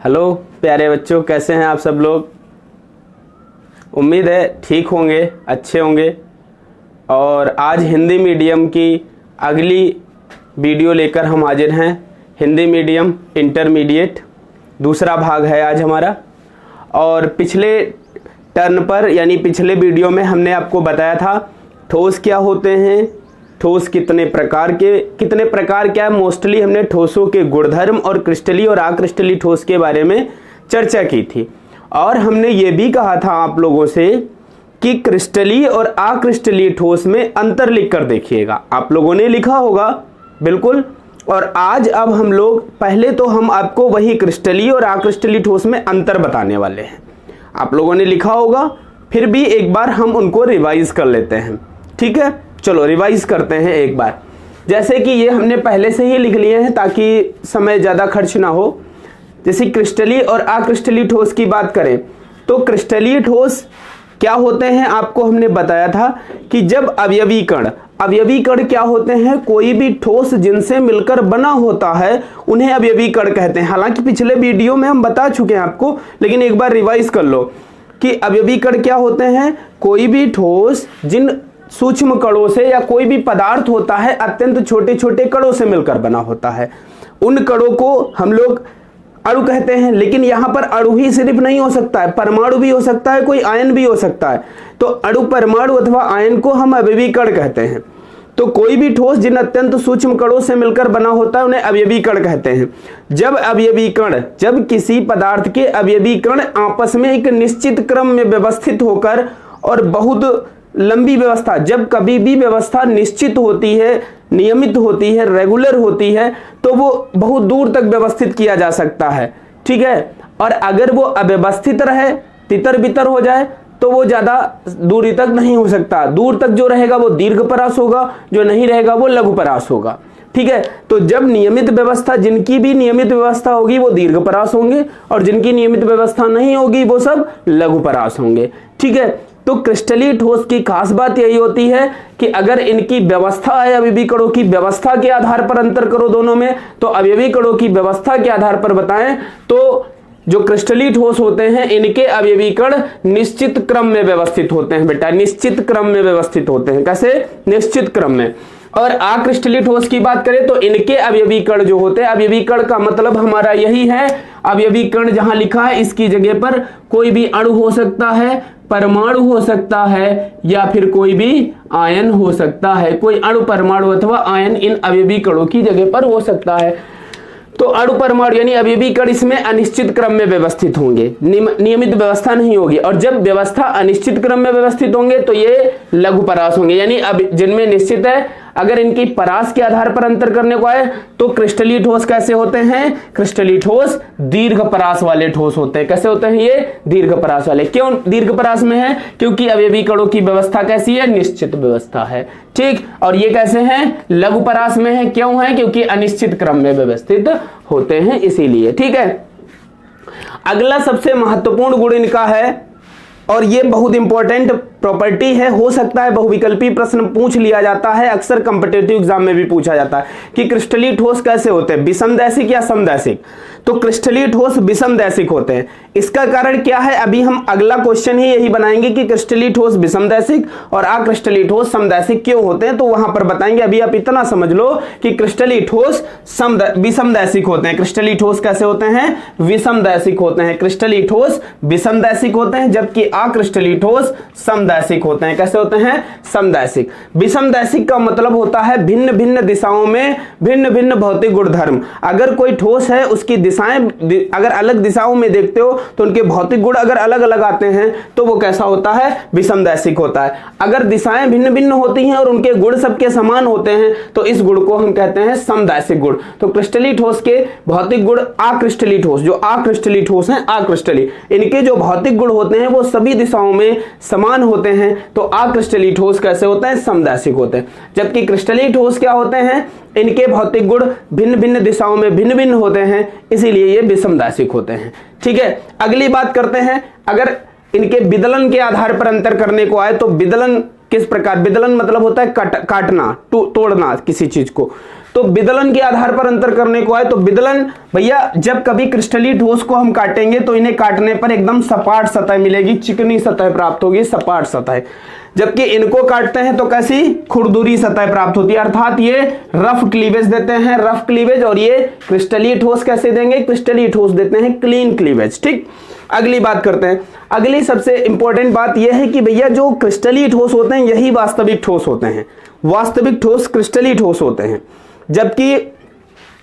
Hello प्यारे बच्चों, कैसे हैं आप सब लोग। उम्मीद है ठीक होंगे, अच्छे होंगे। और आज हिंदी मीडियम की अगली वीडियो लेकर हम हाजिर हैं। हिंदी मीडियम इंटरमीडिएट दूसरा भाग है आज हमारा। और पिछले टर्न पर यानी पिछले वीडियो में हमने आपको बताया था ठोस क्या होते हैं, ठोस कितने प्रकार क्या है। मोस्टली हमने ठोसों के गुणधर्म और क्रिस्टलीय और अक्रिस्टलीय ठोस के बारे में चर्चा की थी। और हमने ये भी कहा था आप लोगों से कि क्रिस्टलीय और अक्रिस्टलीय ठोस में अंतर लिख कर देखिएगा। आप लोगों ने लिखा होगा बिल्कुल। और आज अब हम लोग पहले तो हम आपको वही क्रिस्टलीय और अक्रिस्टलीय ठोस में अंतर बताने वाले हैं। आप लोगों ने लिखा होगा, फिर भी एक बार हम उनको रिवाइज कर लेते हैं। ठीक है, चलो रिवाइज करते हैं एक बार। जैसे कि ये हमने पहले से ही लिख लिए हैं ताकि समय ज़्यादा खर्च ना हो। जैसे क्रिस्टलीय और अक्रिस्टलीय ठोस की बात करें तो क्रिस्टलीय ठोस क्या होते हैं, आपको हमने बताया था कि जब अवयवी कण क्या होते हैं, कोई भी ठोस जिनसे मिलकर बना होता है उन्हें अवयवी कण कहते हैं। हालांकि पिछले वीडियो में हम बता चुके हैं आपको, लेकिन एक बार रिवाइज कर लो कि अवयवी कण क्या होते हैं। कोई भी ठोस जिन सूक्ष्म कणों से या कोई भी पदार्थ होता है अत्यंत छोटे छोटे कणों से मिलकर बना होता है, उन कणों को हम लोग अणु कहते हैं। लेकिन यहां पर अणु ही सिर्फ नहीं हो सकता है, परमाणु भी हो सकता है, कोई आयन भी हो सकता है। तो अणु, परमाणु अथवा आयन को हम अवयवी कण कहते हैं। तो कोई भी ठोस जिन अत्यंत सूक्ष्म कणों से मिलकर बना होता है उन्हें अवयवी कण कहते हैं। जब किसी पदार्थ के अवयवी कण आपस में एक निश्चित क्रम में व्यवस्थित होकर और बहुत लंबी व्यवस्था, जब कभी भी व्यवस्था निश्चित होती है, नियमित होती है, रेगुलर होती है, तो वो बहुत दूर तक व्यवस्थित किया जा सकता है। ठीक है, और अगर वो अव्यवस्थित रहे, तितर बितर हो जाए, तो वो ज्यादा दूरी तक नहीं हो सकता। दूर तक जो रहेगा वो दीर्घपरास होगा, जो नहीं रहेगा वो लघुपरास होगा। ठीक है, तो जब नियमित व्यवस्था, जिनकी भी नियमित व्यवस्था होगी वो दीर्घपरास होंगे, और जिनकी नियमित व्यवस्था नहीं होगी वो सब लघुपरास होंगे। ठीक है, तो क्रिस्टलीय ठोस की खास बात यही होती है कि अगर इनकी व्यवस्था है, अवयवी कणों की व्यवस्था के आधार पर अंतर करो दोनों में, तो अवयवी कणों की व्यवस्था के आधार पर बताएं तो जो क्रिस्टलीय ठोस होते हैं इनके अवयवी कण निश्चित क्रम में व्यवस्थित होते हैं। बेटा निश्चित क्रम में व्यवस्थित होते हैं। कैसे? निश्चित क्रम में। और अक्रिस्टलीय ठोस की बात करें तो इनके अवयवी कण जो होते हैं, अवयवी कण का मतलब हमारा यही है, अवयवी कण जहां लिखा है इसकी जगह पर कोई भी अणु हो सकता है, परमाणु हो सकता है, या फिर कोई भी आयन हो सकता है। कोई अणु, परमाणु अथवा आयन इन अवयवी कणों की जगह पर हो सकता है। तो अणु, परमाणु यानी अवयवी कण इसमें अनिश्चित क्रम में व्यवस्थित होंगे, नियमित व्यवस्था नहीं होगी। और जब व्यवस्था अनिश्चित क्रम में व्यवस्थित होंगे तो ये लघुपरास होंगे। यानी अब जिनमें निश्चित है, अगर इनकी परास के आधार पर अंतर करने को आए तो क्रिस्टलीय ठोस कैसे होते हैं? क्रिस्टलीय ठोस दीर्घपरास वाले ठोस होते हैं। कैसे होते हैं ये? दीर्घपरास वाले। क्यों दीर्घपरास में है? क्योंकि अवयवी कणों की व्यवस्था कैसी है? निश्चित व्यवस्था है। ठीक, और ये कैसे हैं? लघुपरास में है। क्यों है? क्योंकि अनिश्चित क्रम में व्यवस्थित होते हैं, इसीलिए। ठीक है, अगला सबसे महत्वपूर्ण गुण इनका है, और ये बहुत इंपॉर्टेंट प्रॉपर्टी है। हो सकता है बहुविकल्पी प्रश्न पूछ लिया जाता है, अक्सर कॉम्पिटिटिव एग्जाम में भी पूछा जाता है कि क्रिस्टलीय ठोस कैसे होते हैं, विषमदैशिक या समदैशिक। तो क्रिस्टलीय ठोस विषमदैशिक होते हैं। इसका कारण क्या है? अभी हम अगला क्वेश्चन ही यही बनाएंगे कि क्रिस्टलीय ठोस विषमदैशिक और अक्रिस्टलीय ठोस समदैशिक क्यों होते हैं, तो वहां पर बताएंगे। अभी आप इतना समझ लो कि क्रिस्टलीय ठोस विषमदैशिक होते हैं। क्रिस्टलीय ठोस कैसे होते हैं? विषमदैशिक होते हैं। क्रिस्टलीय ठोस विषमदैशिक होते हैं, जबकि अक्रिस्टलीय ठोस समदैशिक होते हैं। कैसे होते हैं? समदैशिक। विषमदैशिक का मतलब होता है भिन्न भिन्न दिशाओं में भिन्न भिन्न भौतिक गुणधर्म। अगर कोई ठोस है उसकी दिशाएं अगर अलग दिशाओं में देखते हो तो उनके भौतिक गुण अगर अलग अलग आते हैं तो वो कैसा होता है? विषमदैशिक होता है। अगर दिशाएं भिन्न भिन्न होती हैं और उनके गुण सबके समान होते हैं तो इस गुण को हम कहते हैं समदैशिक गुण। तो क्रिस्टलीय ठोस के भौतिक गुण अक्रिस्टलीय ठोस, जो अक्रिस्टलीय ठोस हैं, अक्रिस्टलीय, इनके जो भौतिक गुण होते हैं वो सभी दिशाओं में समान होते हैं। तो अक्रिस्टलीय ठोस कैसे होते हैं? समदैशिक होते हैं। जबकि क्रिस्टलीय ठोस क्या होते हैं? इनके भौतिक गुण भिन्न भिन्न दिशाओं में भिन्न भिन्न होते हैं, इसीलिए ये विषमदैशिक होते हैं। ठीक है, अगली बात करते हैं। अगर इनके विदलन के आधार पर अंतर करने को आए तो विदलन किस प्रकार? विदलन मतलब होता है काटना, तोड़ना किसी चीज को। तो विदलन के आधार पर अंतर करने को है तो विदलन भैया जब कभी क्रिस्टलीय ठोस को हम काटेंगे तो इन्हें काटने पर एकदम सपाट सतह मिलेगी, चिकनी सतह प्राप्त होगी, सपाट सतह। जबकि इनको काटते हैं तो कैसी खुरदुरी सतह प्राप्त होती है, अर्थात ये रफ क्लीवेज देते हैं, रफ क्लीवेज। और ये क्रिस्टलीय ठोस कैसे देंगे, क्रिस्टलीय ठोस देते हैं क्लीन क्लीवेज। ठीक, अगली बात करते हैं। अगली सबसे इंपॉर्टेंट बात यह है कि भैया जो क्रिस्टलीय ठोस होते हैं यही वास्तविक ठोस होते हैं, वास्तविक ठोस क्रिस्टलीय ठोस होते हैं, जबकि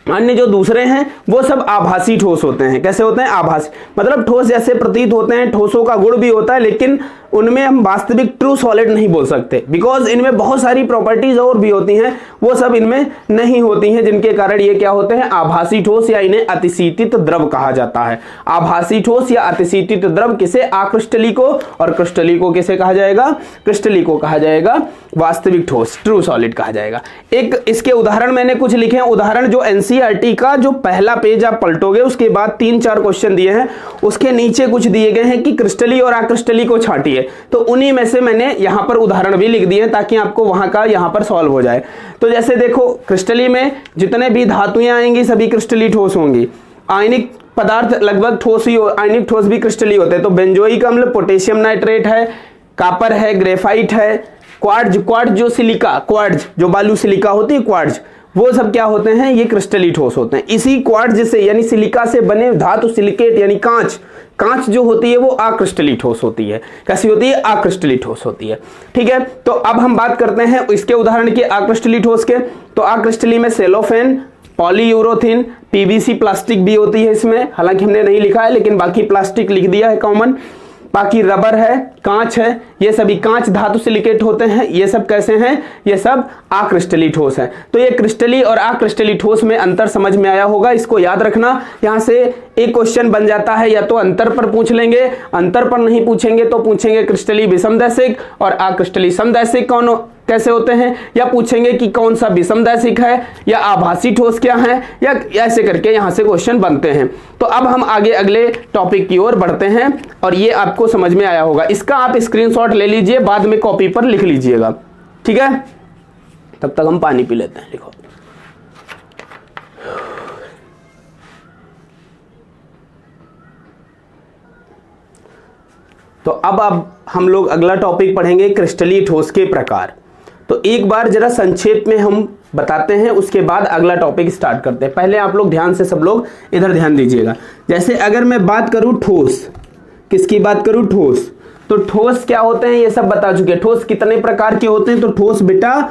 अन्य जो दूसरे हैं वो सब आभासी ठोस होते हैं। कैसे होते हैं, आभासी, मतलब ठोस जैसे प्रतीत होते हैं, ठोसों का गुण भी होता है, लेकिन उनमें हम वास्तविक ट्रू सॉलिड नहीं बोल सकते, बिकॉज इनमें बहुत सारी प्रॉपर्टीज और भी होती हैं, वो सब इनमें नहीं होती हैं, जिनके कारण ये क्या होते हैं, आभासी ठोस, या इन्हें अतिशीतित द्रव कहा जाता है। आभासी ठोस या अतिशीतित द्रव किसे, आक्रिस्टली को, और क्रिस्टली को किसे कहा जाएगा, क्रिस्टली को कहा जाएगा वास्तविक ठोस, ट्रू सॉलिड कहा जाएगा। एक इसके उदाहरण मैंने कुछ लिखे हैं, उदाहरण जो एनसीईआरटी का जो पहला पेज आप पलटोगे उसके बाद 3-4 क्वेश्चन दिए हैं, उसके नीचे कुछ दिए गए हैं कि क्रिस्टली और आक्रिस्टली को छांटिए, तो उन्हीं में से मैंने यहां पर उदाहरण भी लिख दिए हैं ताकि आपको वहां का यहां पर सॉल्व हो जाए। तो जैसे देखो, क्रिस्टली में जितने भी धातुएं आएंगी सभी क्रिस्टली ठोस होंगी, आयनिक पदार्थ लगभग ठोस ही, आयनिक ठोस भी क्रिस्टली होते हैं। तो बेंजोइक अम्ल, पोटेशियम नाइट्रेट है, कापर है, ग्रेफाइट है, क्वार्ट्ज जो सिलिका, क्वार्ट्ज जो बालू सिलिका होती है, क्वार्ट्ज, वो सब क्या होते हैं, ये क्रिस्टली ठोस होते हैं। इसी क्वार्ट्ज से यानी सिलिका से बने धातु सिलिकेट यानी कांच जो होती है वो आक्रिस्टली ठोस होती है। कैसी होती है, आक्रिस्टली ठोस होती है। ठीक है, तो अब हम बात करते हैं इसके उदाहरण के आक्रिस्टली ठोस के। तो आक्रिस्टली में सेलोफेन, पॉलीयूरोथीन, पीवीसी प्लास्टिक भी होती है इसमें, हालांकि हमने नहीं लिखा है लेकिन बाकी प्लास्टिक लिख दिया है कॉमन। बाकी रबर है, कांच है, ये सभी कांच धातु सिलिकेट होते हैं, ये सब कैसे हैं, ये सब आक्रिस्टली ठोस है। तो ये क्रिस्टली और आक्रिस्टली ठोस में अंतर समझ में आया होगा, इसको याद रखना। यहां से एक क्वेश्चन बन जाता है, या तो अंतर पर पूछ लेंगे, अंतर पर नहीं पूछेंगे तो पूछेंगे क्रिस्टली विषमदैशिक और आक्रिस्टली समदैशिक कौन कैसे होते हैं, या पूछेंगे कि कौन सा विषमदैशिक है या आभासी ठोस क्या है, या ऐसे करके यहां से क्वेश्चन बनते हैं। तो अब हम आगे अगले टॉपिक की ओर बढ़ते हैं और ये आपको समझ में आया होगा। इसका आप स्क्रीनशॉट ले लीजिए, बाद में कॉपी पर लिख लीजिएगा, ठीक है। तब तक हम पानी पी लेते हैं, लिखो। तो अब हम लोग अगला टॉपिक पढ़ेंगे, क्रिस्टलीय ठोस के प्रकार। तो एक बार जरा संक्षेप में हम बताते हैं, उसके बाद अगला टॉपिक स्टार्ट करते हैं। पहले आप लोग ध्यान से, सब लोग इधर ध्यान दीजिएगा। जैसे अगर मैं बात करूं ठोस, किसकी बात करूं, ठोस, तो ठोस क्या होते हैं ये सब बता चुके हैं। ठोस कितने प्रकार के होते हैं, तो ठोस बेटा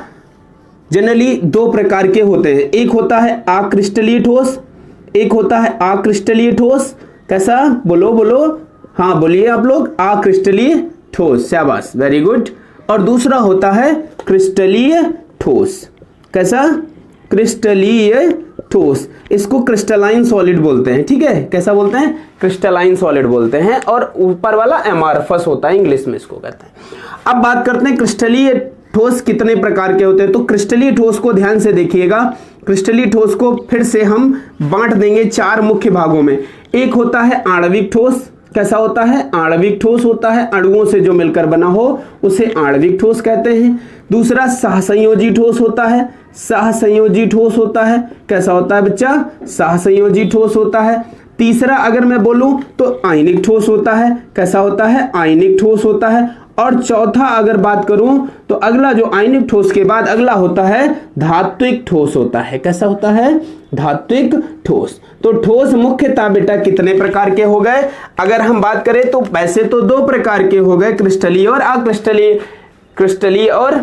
जनरली 2 प्रकार के होते हैं। एक होता है आक्रिस्टलीय ठोस, एक होता है आक्रिस्टलीय ठोस। कैसा, बोलो बोलो, हाँ बोलिए आप लोग, आक्रिस्टलीय ठोस, शाबाश, वेरी गुड। और दूसरा होता है क्रिस्टलीय ठोस। कैसा, क्रिस्टलीय ठोस, इसको क्रिस्टलाइन सॉलिड बोलते हैं, ठीक है। कैसा बोलते हैं, क्रिस्टलाइन सॉलिड बोलते हैं, और ऊपर वाला एमार्फस होता है, इंग्लिश में इसको कहते हैं। अब बात करते हैं क्रिस्टलीय ठोस कितने प्रकार के होते हैं। तो क्रिस्टलीय ठोस को ध्यान से देखिएगा, क्रिस्टलीय ठोस को फिर से हम बांट देंगे 4 मुख्य भागों में। एक होता है आणविक ठोस। कैसा होता है, आणविक ठोस होता है, अणुओं से जो मिलकर बना हो उसे आणविक ठोस कहते हैं। दूसरा सहसंयोजी ठोस होता है, सहसंयोजी ठोस होता है। कैसा होता है बच्चा, सहसंयोजी ठोस होता है। तीसरा अगर मैं बोलूं तो आयनिक ठोस होता है। कैसा होता है, आयनिक ठोस होता है। और चौथा अगर बात करूं तो अगला जो आयनिक ठोस के बाद अगला होता है धात्विक ठोस होता है। कैसा होता है, धात्विक ठोस। तो ठोस मुख्यतः बेटा कितने प्रकार के हो गए, अगर हम बात करें तो वैसे तो 2 प्रकार के हो गए, क्रिस्टलीय और अक्रिस्टलीय, क्रिस्टलीय और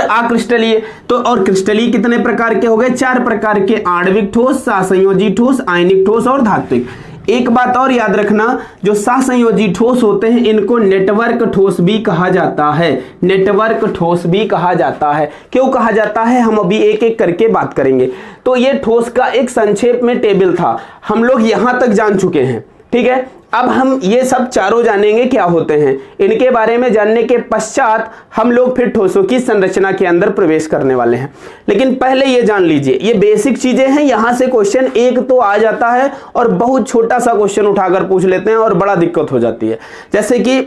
अक्रिस्टलीय। तो और क्रिस्टलीय कितने प्रकार के हो गए, 4 प्रकार के, आणविक ठोस, सहसंयोजी ठोस, आयनिक ठोस और धात्विक। एक बात और याद रखना, जो सहसंयोजी ठोस होते हैं इनको नेटवर्क ठोस भी कहा जाता है, नेटवर्क ठोस भी कहा जाता है। क्यों कहा जाता है, हम अभी एक एक करके बात करेंगे। तो ये ठोस का एक संक्षेप में टेबल था, हम लोग यहां तक जान चुके हैं, ठीक है। अब हम ये सब चारों जानेंगे क्या होते हैं। इनके बारे में जानने के पश्चात हम लोग फिर ठोसों की संरचना के अंदर प्रवेश करने वाले हैं। लेकिन पहले ये जान लीजिए, ये बेसिक चीजें हैं, यहां से क्वेश्चन एक तो आ जाता है और बहुत छोटा सा क्वेश्चन उठाकर पूछ लेते हैं और बड़ा दिक्कत हो जाती है। जैसे कि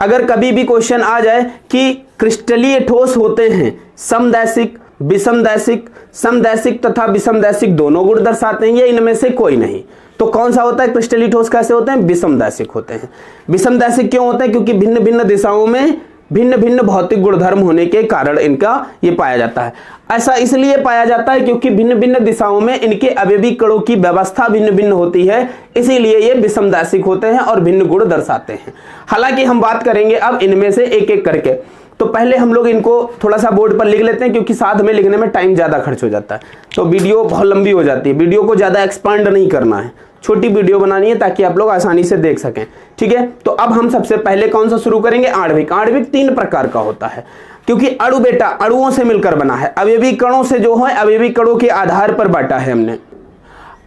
अगर कभी भी क्वेश्चन आ जाए कि क्रिस्टलीय ठोस होते हैं समदैशिक, विषमदैशिक, समदैशिक तथा विषमदैशिक दोनों गुण दर्शाते हैं, या इनमें से कोई नहीं। तो कौन सा होता है क्रिस्टलीय ठोस? कैसे होते हैं? विषमदैशिक होते हैं। विषमदैशिक क्यों होते हैं? क्योंकि भिन्न भिन्न दिशाओं में भिन्न भिन्न भौतिक गुणधर्म होने के कारण इनका ये पाया जाता है। ऐसा इसलिए पाया जाता है क्योंकि भिन्न भिन्न दिशाओं में इनके अवयवी कणों की व्यवस्था भिन्न भिन्न होती है, इसीलिए ये विषमदैशिक होते हैं और भिन्न गुण दर्शाते हैं। हालांकि हम बात करेंगे अब इनमें से एक एक करके। तो पहले हम लोग इनको थोड़ा सा बोर्ड पर लिख लेते हैं, क्योंकि साथ में लिखने में टाइम ज्यादा खर्च हो जाता है, तो वीडियो बहुत लंबी हो जाती है। वीडियो को ज्यादा एक्सपांड नहीं करना है, छोटी वीडियो बनानी है ताकि आप लोग आसानी से देख सकें। ठीक है, तो अब हम सबसे पहले कौन सा शुरू करेंगे? आणविक। आणविक 3 प्रकार का होता है, क्योंकि अणु बेटा अणुओं से मिलकर बना है, अवयवी कणों से जो है अवयवी कणों के आधार पर बांटा है हमने।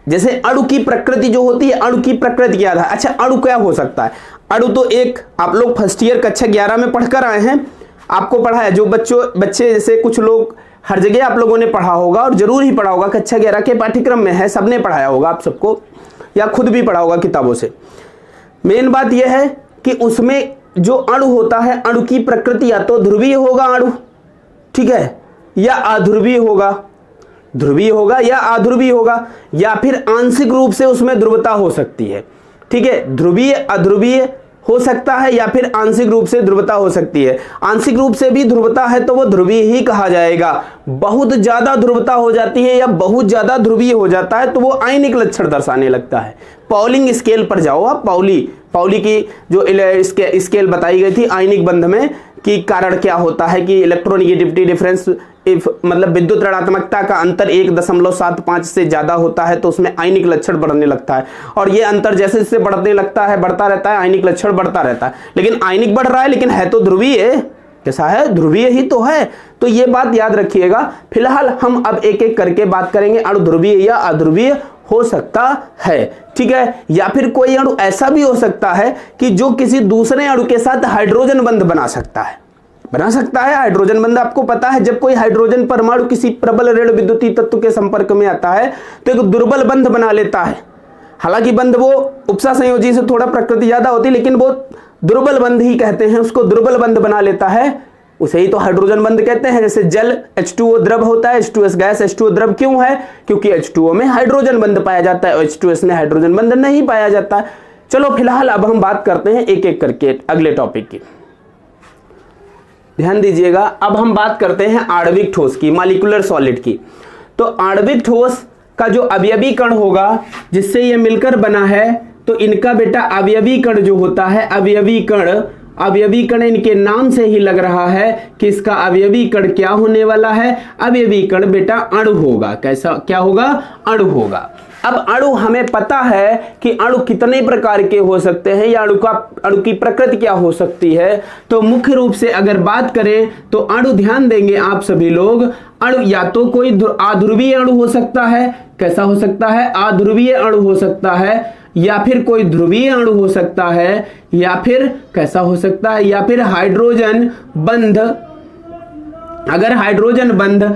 जैसे अणु की प्रकृति जो होती है, अणु की प्रकृति के आधार। अच्छा, अणु क्या हो सकता है? अणु तो एक, आप लोग फर्स्ट ईयर कक्षा 11 में पढ़कर आए हैं, आपको पढ़ा है। जो बच्चे जैसे कुछ लोग हर जगह आप लोगों ने पढ़ा होगा और जरूर ही पढ़ा होगा, कक्षा 11 के पाठ्यक्रम में है, सबने पढ़ाया होगा आप सबको, या खुद भी पढ़ा होगा किताबों से। मेन बात यह है कि उसमें जो अणु होता है, अणु की प्रकृति या तो ध्रुवीय होगा अणु, ठीक है, या अध्रुवीय होगा, ध्रुवीय होगा या अध्रुवीय होगा, या फिर आंशिक रूप से उसमें ध्रुवता हो सकती है। ठीक है, ध्रुवीय अध्रुवीय हो सकता है या फिर आंशिक रूप से ध्रुवता हो सकती है। आंशिक रूप से भी ध्रुवता है तो वो ध्रुवीय ही कहा जाएगा। बहुत ज्यादा ध्रुवता हो जाती है या बहुत ज्यादा ध्रुवीय हो जाता है तो वो आयनिक लक्षण दर्शाने लगता है। पाउलिंग स्केल पर जाओ आप, पाउली की जो स्केल बताई गई थी आयनिक बंध में, कि कारण क्या होता है कि इलेक्ट्रोनिगेटिविटी डिफरेंस, मतलब विद्युत ऋणात्मकता का अंतर 1.75 से ज्यादा होता है तो उसमें आयनिक लक्षण बढ़ने लगता है, और ये अंतर जैसे जैसे बढ़ने लगता है, बढ़ता रहता है, आयनिक लक्षण बढ़ता रहता है। लेकिन आयनिक बढ़ रहा है लेकिन है तो ध्रुवीय, कैसा है? ध्रुवीय ही तो है। तो ये बात याद रखिएगा। फिलहाल हम अब एक एक करके बात करेंगे। अणु ध्रुवीय या अध्रुवीय हो सकता है, ठीक है, या फिर कोई अणु ऐसा भी हो सकता है कि जो किसी दूसरे अणु के साथ हाइड्रोजन बंध बना सकता है। हाइड्रोजन बंध आपको पता है, जब कोई हाइड्रोजन परमाणु किसी प्रबल ऋण विद्युतीय तत्व के संपर्क में आता है तो एक दुर्बल बंध बना लेता है। हालांकि बंध वो उपसा संयोजी से थोड़ा प्रकृति ज्यादा होती है, लेकिन वो दुर्बल बंध ही कहते हैं उसको, दुर्बल बंध बना लेता है, उसे ही तो हाइड्रोजन बंध कहते हैं। जैसे जल H2O द्रव होता है, H2S गैस H2O द्रव क्यों है? क्योंकि H2O में हाइड्रोजन बंध पाया जाता है, H2S में हाइड्रोजन बंध नहीं पाया जाता। चलो फिलहाल अब हम बात करते हैं एक एक करके अगले टॉपिक की। ध्यान दीजिएगा, अब हम बात करते हैं आणविक ठोस की, मॉलिक्यूलर सॉलिड की। तो आणविक ठोस का जो अवयवी कण होगा जिससे ये मिलकर बना है, तो इनका बेटा अवयवी कण जो होता है, अवयवी कण इनके नाम से ही लग रहा है कि इसका अवयवी कण क्या होने वाला है? अवयवी कण बेटा अणु होगा। कैसा क्या होगा? अणु होगा। अब अणु हमें पता है कि अणु कितने प्रकार के हो सकते हैं या अणु की प्रकृति क्या हो सकती है। तो मुख्य रूप से अगर बात करें तो अणु, ध्यान देंगे आप सभी लोग, अणु या तो कोई अध्रुवीय अणु हो सकता है, कैसा हो सकता है? अध्रुवीय अणु हो सकता है, या फिर कोई ध्रुवीय अणु हो सकता है, या फिर कैसा हो सकता है? या फिर हाइड्रोजन बंध, अगर हाइड्रोजन बंध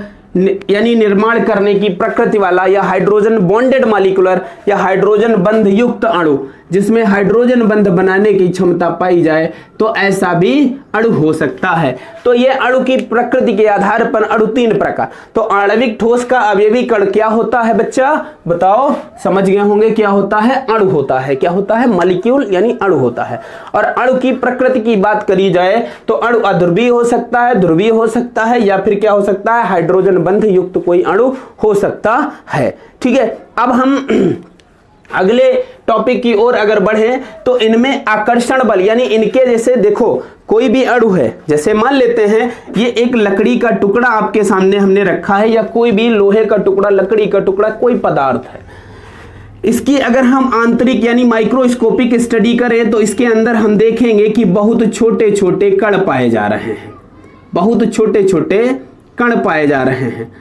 यानी निर्माण करने की प्रकृति वाला, या हाइड्रोजन बॉन्डेड मॉलिक्यूलर या हाइड्रोजन बंध युक्त अणु जिसमें हाइड्रोजन बंध बनाने की क्षमता पाई जाए, तो ऐसा भी अणु हो सकता है। तो ये अणु की प्रकृति के आधार पर अणु 3 प्रकार। तो आणविक ठोस का अवयवी कण क्या होता है बच्चा? बताओ, समझ गए होंगे क्या होता है? अणु होता है। क्या होता है? मॉलिक्यूल यानी अणु होता है। और अणु की प्रकृति की बात करी जाए तो अणु अध्रुवीय हो सकता है, ध्रुवीय हो सकता है, या फिर क्या हो सकता है? हाइड्रोजन बंध युक्त कोई अणु हो सकता है। ठीक है, अब हम अगले टॉपिक की ओर अगर बढ़ें तो इनमें आकर्षण बल, यानी इनके जैसे देखो कोई भी अणु है, जैसे मान लेते हैं ये एक लकड़ी का टुकड़ा आपके सामने हमने रखा है, या कोई भी लोहे का टुकड़ा, लकड़ी का टुकड़ा, कोई पदार्थ है, इसकी अगर हम आंतरिक यानी माइक्रोस्कोपिक स्टडी करें तो इसके अंदर हम देखेंगे कि बहुत छोटे छोटे कण पाए जा रहे हैं, बहुत छोटे छोटे कण पाए जा रहे हैं।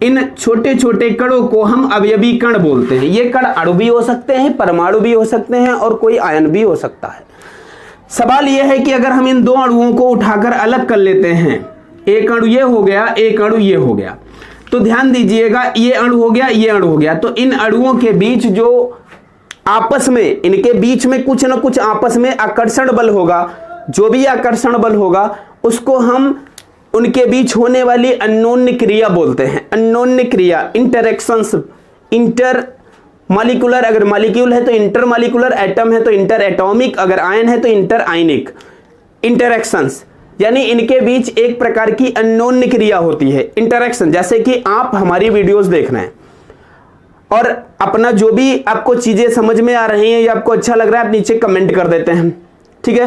इन छोटे छोटे कणों को हम अवयवी कण बोलते हैं। ये कण अणु भी हो सकते हैं, परमाणु भी हो सकते हैं, और कोई आयन भी हो सकता है। सवाल यह है कि अगर हम इन 2 अणुओं को उठाकर अलग कर लेते हैं, एक अणु ये हो गया, एक अणु ये हो गया, तो ध्यान दीजिएगा, ये अणु हो गया, ये अणु हो गया, तो इन अणुओं के बीच जो आपस में, इनके बीच में कुछ ना कुछ आपस में आकर्षण बल होगा। जो भी आकर्षण बल होगा उसको हम उनके बीच होने वाली अन्योन्य क्रिया बोलते हैं। अन्योन्य क्रिया, इंटरेक्शंस, इंटर मॉलिक्यूलर, अगर मॉलिक्यूल है तो इंटर मॉलिक्यूलर, एटम है तो इंटर एटॉमिक, अगर आयन है तो इंटर आयनिक इंटरेक्शंस, यानी इनके बीच एक प्रकार की अन्योन्य क्रिया होती है, इंटरेक्शन। जैसे कि आप हमारी वीडियोस देख रहे हैं और अपना जो भी आपको चीजें समझ में आ रही हैं या आपको अच्छा लग रहा है, आप नीचे कमेंट कर देते हैं, ठीक है।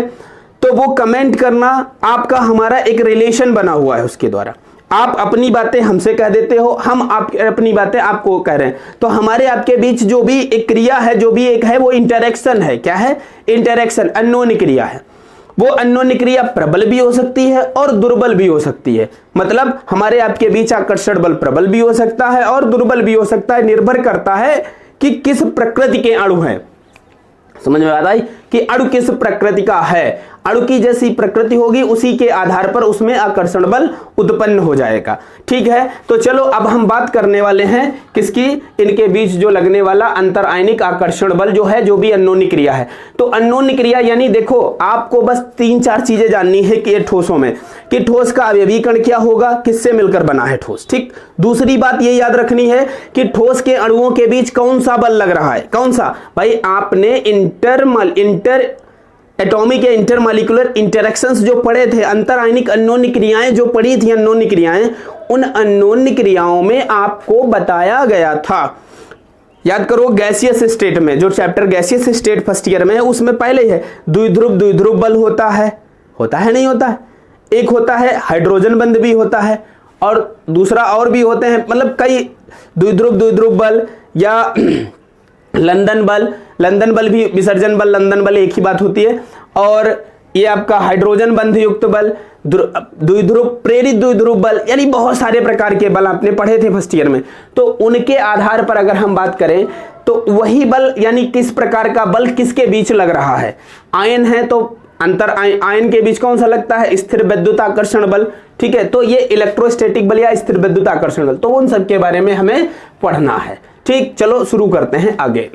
तो वो कमेंट करना आपका हमारा एक रिलेशन बना हुआ है, उसके द्वारा आप अपनी बातें हमसे कह देते हो, हम आप अपनी बातें आपको कह रहे हैं। तो हमारे आपके बीच जो भी एक क्रिया है, जो भी एक है, वो इंटरेक्शन है। क्या है? इंटरेक्शन, अन्योन्य क्रिया है। वो अन्योन्य क्रिया प्रबल भी हो सकती है और दुर्बल भी हो सकती है। मतलब हमारे आपके बीच आकर्षण बल प्रबल भी हो सकता है और दुर्बल भी हो सकता है, निर्भर करता है कि किस प्रकृति के अणु हैं। समझ में आता है कि अणु किस प्रकृति का है। अणु की जैसी प्रकृति होगी उसी के आधार पर उसमें आकर्षण बल उत्पन्न हो जाएगा, ठीक है। तो चलो अब हम बात करने वाले हैं किसकी, इनके बीच जो लगने वाला अंतर आयनिक आकर्षण बल जो है, जो भी अन्योन्य क्रिया है। तो अन्योन्य क्रिया यानी देखो, आपको बस 3-4 चीजें जाननी है कि ये ठोसों में, कि ठोस का अवयवीकरण क्या होगा, किससे मिलकर बना है ठोस, ठीक। दूसरी बात ये याद रखनी है कि ठोस के अणुओं के बीच कौन सा बल लग रहा है, कौन सा। भाई आपने इंटर एटॉमिक या इंटरमॉलिक्यूलर इंटरेक्शंस जो पढ़े थे, अंतर आयनिक अन्योन्य क्रियाएं जो पढ़ी थी, अन्योन्य क्रियाएं, उन अन्योन्य क्रियाओं में आपको बताया गया था। याद करो गैसियस स्टेट में, जो chapter gaseous state first year में है, उसमें पहले है द्विध्रुव बल होता है नहीं होता है। एक होता है हाइड्रोजन बंध भी होता है और दूसरा और भी होते हैं, मतलब कई द्विध्रुव बल या लंदन बल भी, विसर्जन बल, लंदन बल एक ही बात होती है। और ये आपका हाइड्रोजन बंध युक्त बल, प्रेरित द्विध्रुव बल, यानी बहुत सारे प्रकार के बल आपने पढ़े थे फर्स्ट ईयर में। तो उनके आधार पर अगर हम बात करें तो वही बल, यानी किस प्रकार का बल किसके बीच लग रहा है। आयन है तो अंतर आयन के बीच कौन सा लगता है, स्थिर विद्युत आकर्षण बल, ठीक है। तो ये इलेक्ट्रोस्टैटिक बल या स्थिर विद्युत आकर्षण बल, तो उन सब के बारे में हमें पढ़ना है, ठीक। चलो शुरू करते हैं आगे।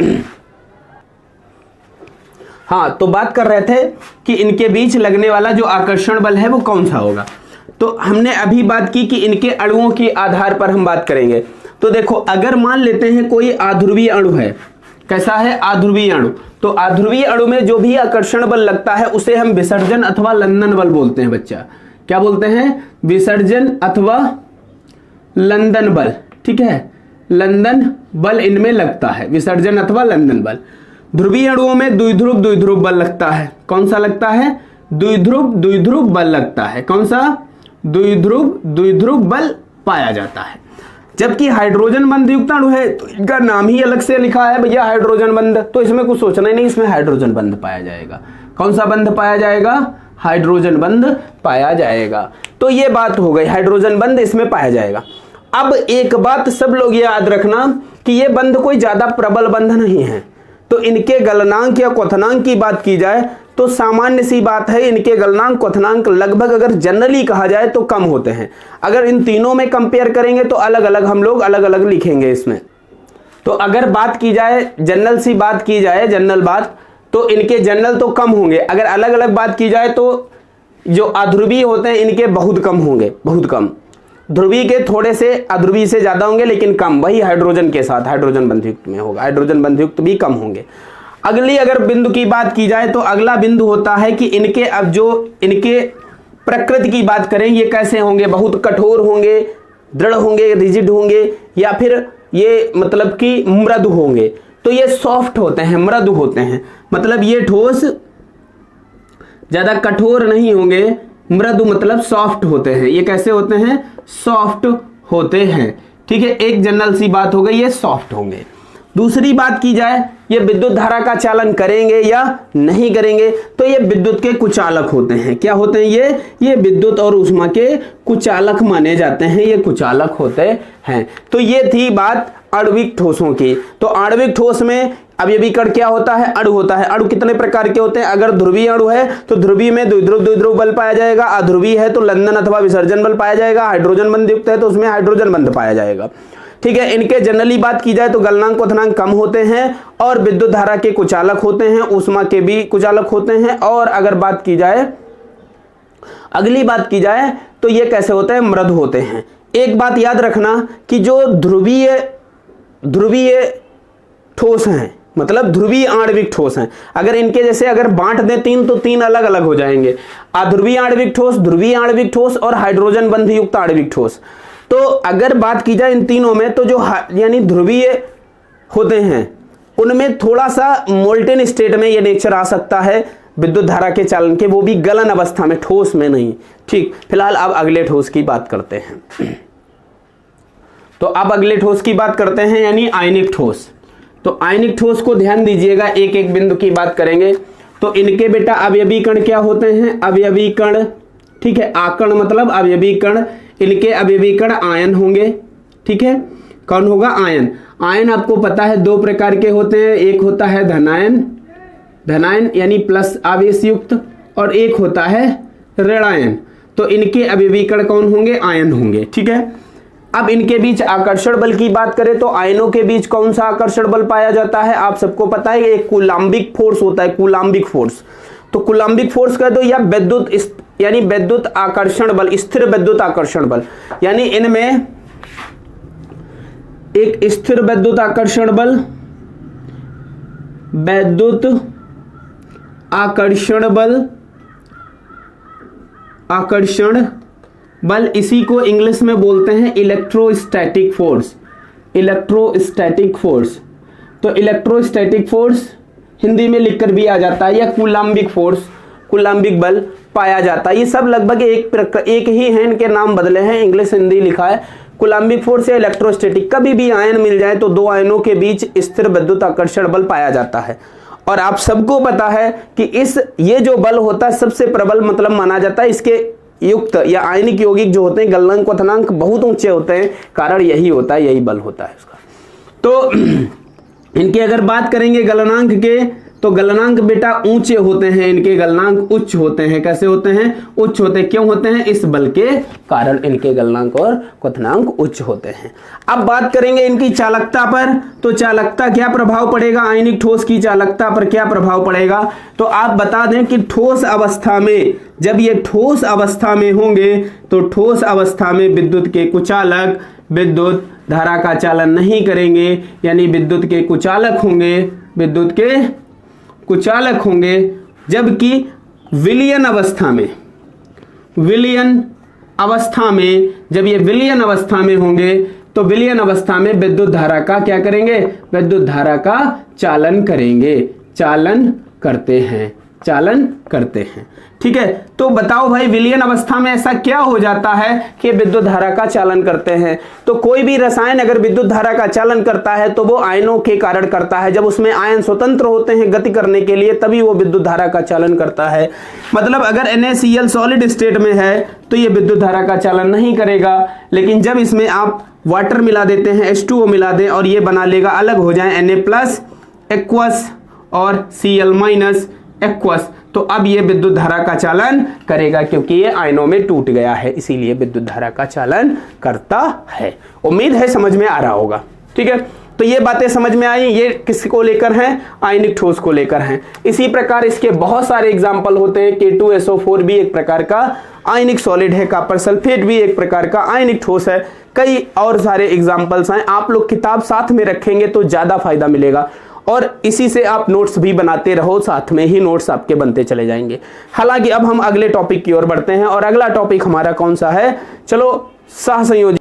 हाँ, तो बात कर रहे थे कि इनके बीच लगने वाला जो आकर्षण बल है वो कौन सा होगा। तो हमने अभी बात की कि इनके अणुओं के आधार पर हम बात करेंगे। तो देखो, अगर मान लेते हैं कोई आध्रुवीय अणु है, कैसा है, आध्रुवीय अणु, तो आध्रुवीय अणु में जो भी आकर्षण बल लगता है उसे हम विसर्जन अथवा लंदन बल बोलते हैं। बच्चा क्या बोलते हैं, विसर्जन अथवा लंदन बल, ठीक है। लंदन बल इनमें लगता है, विसर्जन अथवा लंदन बल। ध्रुवीय अणुओं में द्विध्रुव बल लगता है। कौन सा लगता है, द्विध्रुव बल लगता है। कौन सा, द्विध्रुव बल पाया जाता है। जबकि हाइड्रोजन बंध युक्त अणु है तो इनका नाम ही अलग से लिखा है भैया, हाइड्रोजन बंध, तो इसमें कुछ सोचना ही नहीं, इसमें हाइड्रोजन बंध पाया जाएगा। कौन सा बंध पाया जाएगा, हाइड्रोजन बंध पाया जाएगा। तो ये बात हो गई, हाइड्रोजन बंध इसमें पाया जाएगा। अब एक बात सब लोग याद रखना कि ये बंध कोई ज्यादा प्रबल बंध नहीं है। तो इनके गलनांक या क्वथनांक की बात की जाए तो सामान्य सी बात है, इनके गलनांक क्वथनांक लगभग अगर जनरली कहा जाए तो कम होते हैं। अगर इन तीनों में कंपेयर करेंगे तो अलग अलग हम लोग अलग अलग लिखेंगे इसमें। तो अगर बात की जाए जनरल सी बात की जाए, जनरल बात, तो इनके जनरल तो कम होंगे। अगर अलग अलग बात की जाए तो जो अध्रुवीय होते हैं इनके बहुत कम होंगे, बहुत कम। ध्रुवीय के थोड़े से अध्रुवीय से ज्यादा होंगे लेकिन कम, वही हाइड्रोजन के साथ हाइड्रोजन बंधयुक्त में होगा, हाइड्रोजन बंधयुक्त भी कम होंगे। अगली अगर बिंदु की बात की जाए तो अगला बिंदु होता है कि इनके, अब जो इनके प्रकृति की बात करें, ये कैसे होंगे, बहुत कठोर होंगे, दृढ़ होंगे, रिजिड होंगे, या फिर ये मतलब कि मृदु होंगे। तो ये सॉफ्ट होते हैं, मृदु होते हैं, मतलब ये ठोस ज्यादा कठोर नहीं होंगे, मृदु मतलब सॉफ्ट होते हैं। ये कैसे होते हैं, सॉफ्ट होते हैं, ठीक है। एक जनरल सी बात हो गई, ये सॉफ्ट होंगे। दूसरी बात की जाए, ये विद्युत धारा का चालन करेंगे या नहीं करेंगे, तो ये विद्युत के कुचालक होते हैं। क्या होते हैं ये विद्युत और ऊष्मा के कुचालक माने जाते हैं, ये कुचालक होते हैं। तो ये थी बात आणविक ठोसों की। तो आणविक ठोस में अवयवीकरण क्या होता है, अणु होता है। अणु कितने प्रकार के होते हैं, अगर ध्रुवीय अणु है तो ध्रुवीय में द्विध्रुव बल पाया जाएगा, अध्रुवीय है तो लंदन अथवा विसर्जन बल पाया जाएगा, हाइड्रोजन बंध युक्त है तो उसमें हाइड्रोजन बंध पाया जाएगा, ठीक है। इनके जनरली बात की जाए तो गलनांक क्वथनांक कम होते हैं और विद्युत धारा के कुचालक होते हैं, ऊष्मा के भी कुचालक होते हैं। और अगर बात की जाए अगली बात की जाए तो ये कैसे होते हैं, मृद होते हैं। एक बात याद रखना कि जो ध्रुवीय ठोस हैं, मतलब ध्रुवीय आणविक ठोस हैं, अगर इनके जैसे अगर बांट दें तीन तो तीन अलग अलग हो जाएंगे, अध्रुवीय आणविक ठोस, ध्रुवीय आणविक ठोस और हाइड्रोजन बंध युक्त आणविक ठोस। तो अगर बात की जाए इन तीनों में तो जो यानी ध्रुवीय होते हैं उनमें थोड़ा सा मोल्टेन स्टेट में ये नेचर आ सकता है विद्युत धारा के चालन के, वो भी गलन अवस्था में, ठोस में नहीं। ठीक, फिलहाल अब अगले ठोस की बात करते हैं। तो अब अगले ठोस की बात करते हैं यानी आयनिक ठोस। तो आयनिक ठोस को ध्यान दीजिएगा, एक एक बिंदु की बात करेंगे। तो इनके बेटा अवयवी कण क्या होते हैं, अवयवी कण, ठीक है, आकण मतलब अवयवी कण, इनके अवयवी कण आयन होंगे, ठीक है, कौन होगा, आयन। आयन आपको पता है दो प्रकार के होते हैं, एक होता है धनायन यानी प्लस आवेश युक्त, और एक होता है ऋणायन। तो इनके अवयवी कण कौन होंगे, आयन होंगे, ठीक है। अब इनके बीच आकर्षण बल की बात करें तो आयनों के बीच कौन सा आकर्षण बल पाया जाता है, आप सबको पता है एक कूलाम्बिक फोर्स होता है, कूलाम्बिक फोर्स। तो कूलाम्बिक फोर्स कह दो या विद्युत यानी विद्युत आकर्षण बल, स्थिर विद्युत आकर्षण बल, यानी इनमें एक स्थिर विद्युत आकर्षण बल, विद्युत आकर्षण बल, इसी को इंग्लिश में बोलते हैं इलेक्ट्रोस्टैटिक फोर्स, इलेक्ट्रोस्टैटिक फोर्स। तो इलेक्ट्रोस्टैटिक फोर्स हिंदी में लिखकर भी आ जाता है, या कूलाम्बिक फोर्स, कूलाम्बिक बल पाया जाता है। ये सब लगभग एक ही है, इनके नाम बदले हैं, इंग्लिश हिंदी लिखा है कूलाम्बिक फोर्स या इलेक्ट्रोस्टैटिक। कभी भी आयन मिल जाए तो दो आयनों के बीच स्थिर विद्युत आकर्षण बल पाया जाता है। और आप सबको पता है कि ये जो बल होता है सबसे प्रबल मतलब माना जाता है, इसके युक्त या आयनिक यौगिक जो होते हैं गलनांक क्वथनांक बहुत ऊंचे होते हैं, कारण यही होता है, यही बल होता है इसका। तो इनकी अगर बात करेंगे गलनांक के, तो गलनांक बेटा ऊंचे होते हैं, इनके गलनांक उच्च होते हैं। कैसे होते हैं, उच्च होते हैं। क्यों होते हैं, इस बल के कारण इनके गलनांक और क्वथनांक उच्च होते हैं। अब बात करेंगे इनकी चालकता पर, तो चालकता क्या प्रभाव पड़ेगा, आयनिक ठोस की चालकता पर क्या प्रभाव पड़ेगा। तो आप बता दें कि ठोस अवस्था में, जब ये ठोस अवस्था में होंगे तो ठोस अवस्था में विद्युत के कुचालक विद्युत धारा का चालन नहीं करेंगे, यानी विद्युत के कुचालक होंगे, विद्युत के कुचालक होंगे। जबकि विलयन अवस्था में, विलयन अवस्था में जब ये विलयन अवस्था में होंगे तो विलयन अवस्था में विद्युत धारा का क्या करेंगे, विद्युत धारा का चालन करेंगे, चालन करते हैं, चालन करते हैं। ठीक है, तो बताओ भाई विलयन अवस्था में ऐसा क्या हो जाता है कि विद्युत धारा का चालन करते हैं। तो कोई भी रसायन अगर विद्युत धारा का चालन करता है तो वो आयनों के कारण करता है। जब उसमें आयन स्वतंत्र होते हैं गति करने के लिए तभी वो विद्युत धारा का चालन करता है। मतलब अगर NaCl सॉलिड स्टेट में है तो ये विद्युत धारा का चालन नहीं करेगा, लेकिन जब इसमें आप वाटर मिला देते हैं, H2O मिला दें और ये बना लेगा, अलग हो जाए Na+ एक्वस और Cl- एक्वस, तो अब ये विद्युत धारा का चालन करेगा क्योंकि ये आयनों में टूट गया है, इसीलिए विद्युत धारा का चालन करता है। उम्मीद है समझ में आ रहा होगा। ठीक है, तो ये बातें समझ में आई। ये किसको लेकर हैं, आयनिक ठोस को लेकर हैं। इसी प्रकार इसके बहुत सारे एग्जाम्पल होते हैं। K2SO4 भी एक प्रकार का आयनिक सॉलिड है, कॉपर सल्फेट भी एक प्रकार का आयनिक ठोस है, कई और सारे एग्जाम्पल्स हैं। आप लोग किताब साथ में रखेंगे तो ज्यादा फायदा मिलेगा और इसी से आप नोट्स भी बनाते रहो, साथ में ही नोट्स आपके बनते चले जाएंगे। हालांकि अब हम अगले टॉपिक की ओर बढ़ते हैं और अगला टॉपिक हमारा कौन सा है, चलो सहसंयोजी।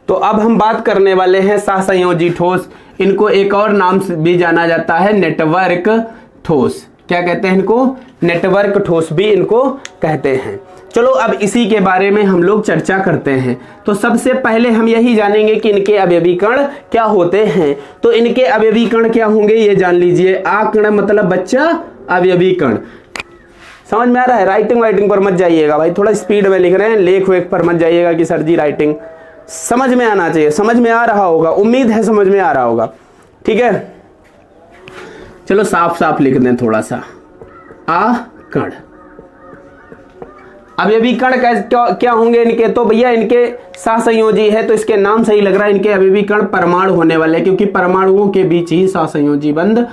तो अब हम बात करने वाले हैं सहसंयोजी ठोस। इनको एक और नाम से भी जाना जाता है नेटवर्क ठोस। क्या कहते हैं इनको, नेटवर्क ठोस भी इनको कहते हैं। चलो अब इसी के बारे में हम लोग चर्चा करते हैं। तो सबसे पहले हम यही जानेंगे कि इनके अवयवी कण क्या होते हैं। तो इनके अवयवी कण क्या होंगे ये जान लीजिए। आकण मतलब बच्चा, अवयवी कण। समझ में आ रहा है, राइटिंग पर मत जाइएगा भाई, थोड़ा स्पीड में लिख रहे हैं, लेख वेख पर मत जाइएगा कि सर जी राइटिंग समझ में आना चाहिए। समझ में आ रहा होगा, उम्मीद है समझ में आ रहा होगा। ठीक है, चलो साफ साफ लिख दें थोड़ा सा। आकण, अवयवी कण क्या होंगे इनके, तो भैया इनके सहसंयोजी है तो इसके नाम सही लग रहा है। इनके अवयवी कण परमाणु होने वाले, क्योंकि परमाणुओं के बीच ही सहसंयोजी बंध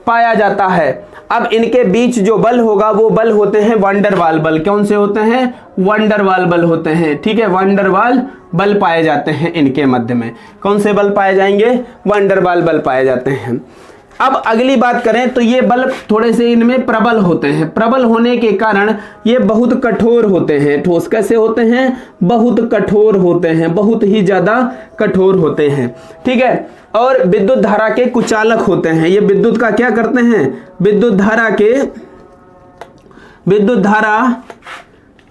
पाया जाता है। अब इनके बीच जो बल होगा वो बल होते हैं वंडरवाल बल। कौन से होते हैं? वंडरवाल बल होते हैं। ठीक है, वंडरवाल बल पाए जाते हैं इनके मध्य में। कौन से बल पाए जाएंगे? वंडरवाल बल पाए जाते हैं। अब अगली बात करें तो ये बल थोड़े से इनमें प्रबल होते हैं। प्रबल होने के कारण ये बहुत कठोर होते हैं। ठोस कैसे होते हैं? बहुत कठोर होते हैं, बहुत ही ज्यादा कठोर होते हैं। ठीक है, और विद्युत धारा के कुचालक होते हैं। ये विद्युत का क्या करते हैं? विद्युत धारा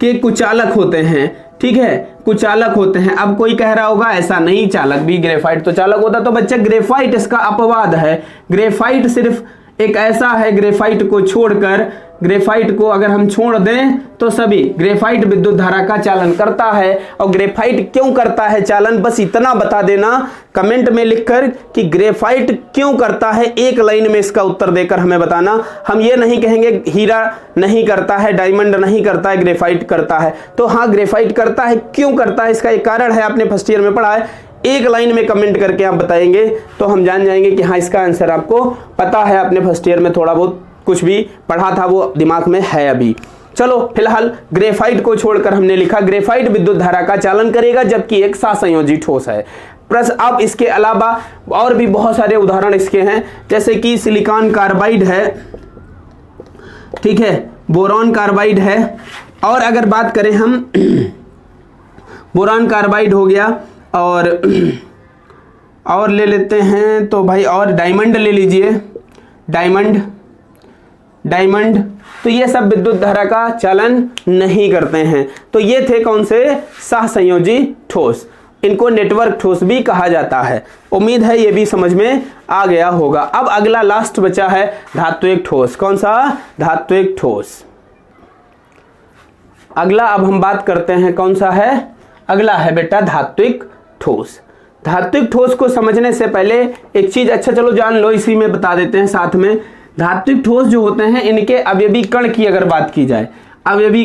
के कुचालक होते हैं। ठीक है, कुचालक होते हैं। अब कोई कह रहा होगा ऐसा नहीं, चालक भी ग्रेफाइट तो चालक होता। तो बच्चा ग्रेफाइट इसका अपवाद है। ग्रेफाइट सिर्फ एक ऐसा है, ग्रेफाइट को अगर हम छोड़ दें तो सभी ग्रेफाइट विद्युत धारा का चालन करता है। और ग्रेफाइट क्यों करता है चालन, बस इतना बता देना कमेंट में लिखकर कि ग्रेफाइट क्यों करता है। एक लाइन में इसका उत्तर देकर हमें बताना। हम ये नहीं कहेंगे हीरा नहीं करता है, डायमंड नहीं करता है, ग्रेफाइट करता है। तो हाँ, ग्रेफाइट करता है। क्यों करता है इसका एक कारण है, आपने फर्स्ट ईयर में पढ़ा है। एक लाइन में कमेंट करके आप बताएंगे तो हम जान जाएंगे कि हाँ इसका आंसर आपको पता है। आपने फर्स्ट ईयर में थोड़ा बहुत कुछ भी पढ़ा था वो दिमाग में है अभी। चलो फिलहाल ग्रेफाइट को छोड़कर हमने लिखा ग्रेफाइट विद्युत धारा का चालन करेगा जबकि एक सहसंयोजी ठोस है। प्लस अब इसके अलावा और भी बहुत सारे उदाहरण इसके हैं, जैसे कि सिलिकॉन कार्बाइड है, ठीक है, बोरॉन कार्बाइड है। और अगर बात करें हम बोरॉन कार्बाइड हो गया और ले लेते हैं तो भाई और डायमंड ले लीजिए, डायमंड। तो ये सब विद्युत धारा का चालन नहीं करते हैं। तो ये थे कौन से? सहसंयोजी ठोस। इनको नेटवर्क ठोस भी कहा जाता है। उम्मीद है ये भी समझ में आ गया होगा। अब अगला लास्ट बचा है धात्विक ठोस। कौन सा? धात्विक ठोस। अगला अब हम बात करते हैं कौन सा है? अगला है बेटा धात्विक ठोस। धात्विक ठोस को समझने से पहले एक चीज अच्छा चलो जान लो, इसी में बता देते हैं साथ में। धात्विक ठोस जो होते हैं इनके अवयवी कण की अगर बात की जाए, अवयवी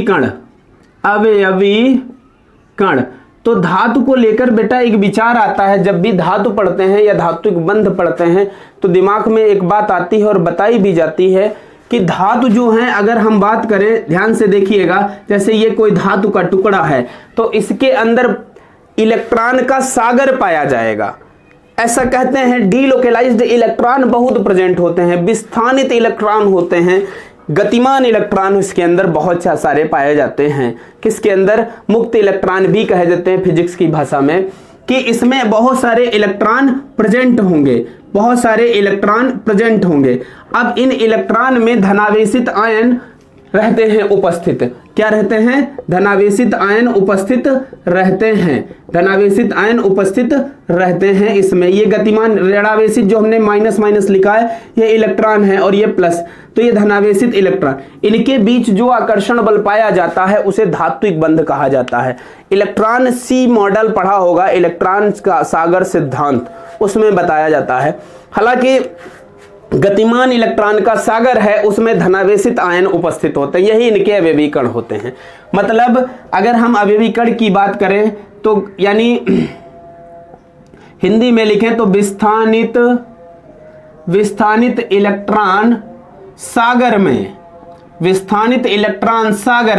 कण, तो धातु को लेकर बेटा एक विचार आता है। जब भी धातु पढ़ते हैं या धात्विक बंध पढ़ते हैं तो दिमाग में एक बात आती है और बताई भी जाती है कि धातु जो है, अगर हम बात करें ध्यान से देखिएगा, जैसे ये कोई धातु का टुकड़ा है तो इसके अंदर इलेक्ट्रॉन का सागर पाया जाएगा। ऐसा कहते हैं डीलोकलाइज्ड इलेक्ट्रॉन बहुत प्रेजेंट होते हैं, विस्थानित इलेक्ट्रॉन होते हैं, गतिमान इलेक्ट्रॉन इसके अंदर बहुत सारे पाए जाते हैं। किसके अंदर? मुक्त इलेक्ट्रॉन भी कहे जाते हैं फिजिक्स की भाषा में, कि इसमें बहुत सारे इलेक्ट्रॉन प्रेजेंट होंगे। अब इन इलेक्ट्रॉन में धनावेशित आयन रहते हैं उपस्थित। क्या रहते हैं? धनावेशित आयन उपस्थित रहते हैं इसमें। ये गतिमान ऋणावेशित जो हमने माइनस लिखा है ये इलेक्ट्रॉन है और ये प्लस, तो ये धनावेशित इलेक्ट्रॉन। इनके बीच जो आकर्षण बल पाया जाता है उसे धात्विक बंध कहा जाता है। इलेक्ट्रॉन सी मॉडल पढ़ा होगा, इलेक्ट्रॉन का सागर सिद्धांत, उसमें बताया जाता है। हालांकि गतिमान इलेक्ट्रॉन का सागर है उसमें धनावेशित आयन उपस्थित होते हैं, यही इनके अवयवी कण होते हैं। मतलब अगर हम अवयवी कण की बात करें तो यानी हिंदी में लिखें तो विस्थानित इलेक्ट्रॉन सागर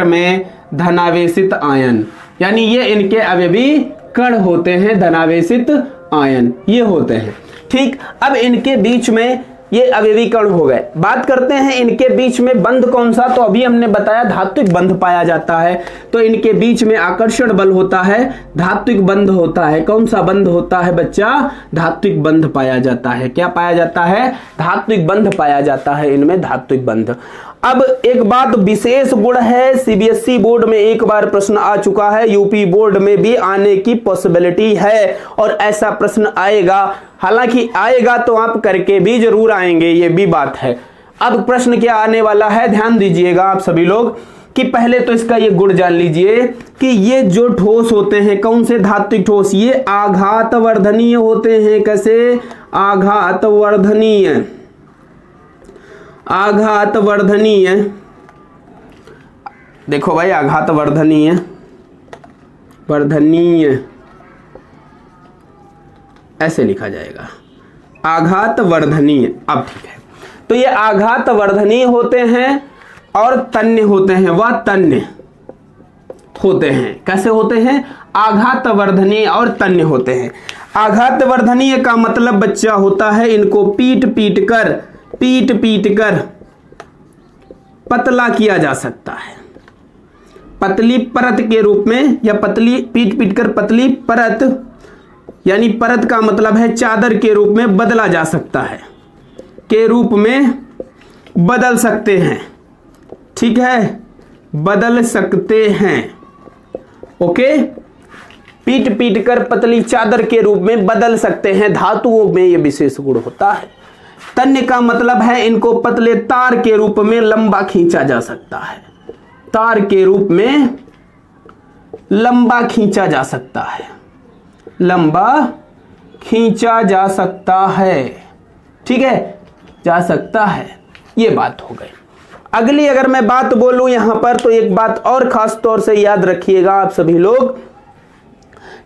में धनावेशित आयन, यानी ये इनके अवयवी कण होते हैं, धनावेशित आयन ये होते हैं। ठीक, अब इनके बीच में ये अवयवी कण हो गए। बात करते हैं इनके बीच में बंध कौन सा, तो अभी हमने बताया धात्विक बंध पाया जाता है। तो इनके बीच में आकर्षण बल होता है, धात्विक बंध होता है। कौन सा बंध होता है बच्चा? धात्विक बंध पाया जाता है। क्या पाया जाता है? धात्विक बंध पाया जाता है इनमें, धात्विक बंध। अब एक बात विशेष गुण है, सीबीएसई बोर्ड में एक बार प्रश्न आ चुका है, यूपी बोर्ड में भी आने की पॉसिबिलिटी है और ऐसा प्रश्न आएगा। हालांकि आएगा तो आप करके भी जरूर आएंगे, ये भी बात है। अब प्रश्न क्या आने वाला है, ध्यान दीजिएगा आप सभी लोग, कि पहले तो इसका ये गुण जान लीजिए कि ये जो ठोस होते हैं, कौन से धात्विक ठोस, ये आघातवर्धनीय होते हैं। कैसे? आघातवर्धनीय। देखो भाई, आघातवर्धनीय ऐसे लिखा जाएगा, आघातवर्धनीय। अब ठीक है, तो ये आघातवर्धनी होते हैं और तन्य होते हैं, वह तन्य होते हैं। कैसे होते हैं? आघातवर्धनी और तन्य होते हैं। आघातवर्धनीय का मतलब बच्चा होता है इनको पीट पीट कर पतला किया जा सकता है, पतली परत के रूप में, या पतली पीट कर पतली परत, यानी परत का मतलब है चादर के रूप में बदला जा सकता है, के रूप में बदल सकते हैं। ठीक है, बदल सकते हैं। ओके, पीट कर पतली चादर के रूप में बदल सकते हैं, धातुओं में यह विशेष गुण होता है। तन्य का मतलब है इनको पतले तार के रूप में लंबा खींचा जा सकता है, तार के रूप में लंबा खींचा जा सकता है, लंबा खींचा जा सकता है। ठीक है, जा सकता है। ये बात हो गई। अगली अगर मैं बात बोलूं यहां पर, तो एक बात और खास तौर से याद रखिएगा आप सभी लोग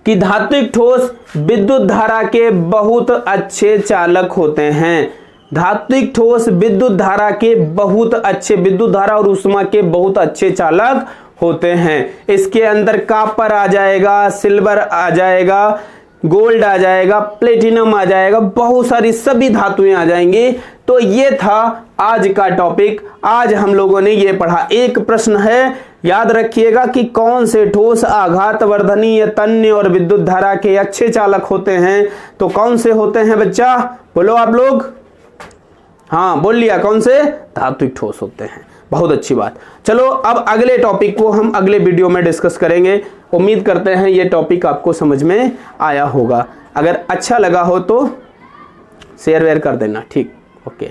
कि धात्विक ठोस विद्युत धारा के बहुत अच्छे चालक होते हैं। धात्विक ठोस विद्युत धारा के बहुत अच्छे, विद्युत धारा और ऊष्मा के बहुत अच्छे चालक होते हैं। इसके अंदर कॉपर आ जाएगा, सिल्वर आ जाएगा, गोल्ड आ जाएगा, प्लेटिनम आ जाएगा, बहुत सारी सभी धातुएं आ जाएंगी। तो ये था आज का टॉपिक। आज हम लोगों ने ये पढ़ा। एक प्रश्न है, याद रखिएगा कि कौन से ठोस आघातवर्धनी, तन्य और विद्युत धारा के अच्छे चालक होते हैं। तो कौन से होते हैं बच्चा? बोलो आप लोग। हाँ, बोल लिया, कौन से? धात्विक ठोस होते हैं। बहुत अच्छी बात। चलो अब अगले टॉपिक को हम अगले वीडियो में डिस्कस करेंगे। उम्मीद करते हैं ये टॉपिक आपको समझ में आया होगा। अगर अच्छा लगा हो तो शेयर वेयर कर देना। ठीक, ओके।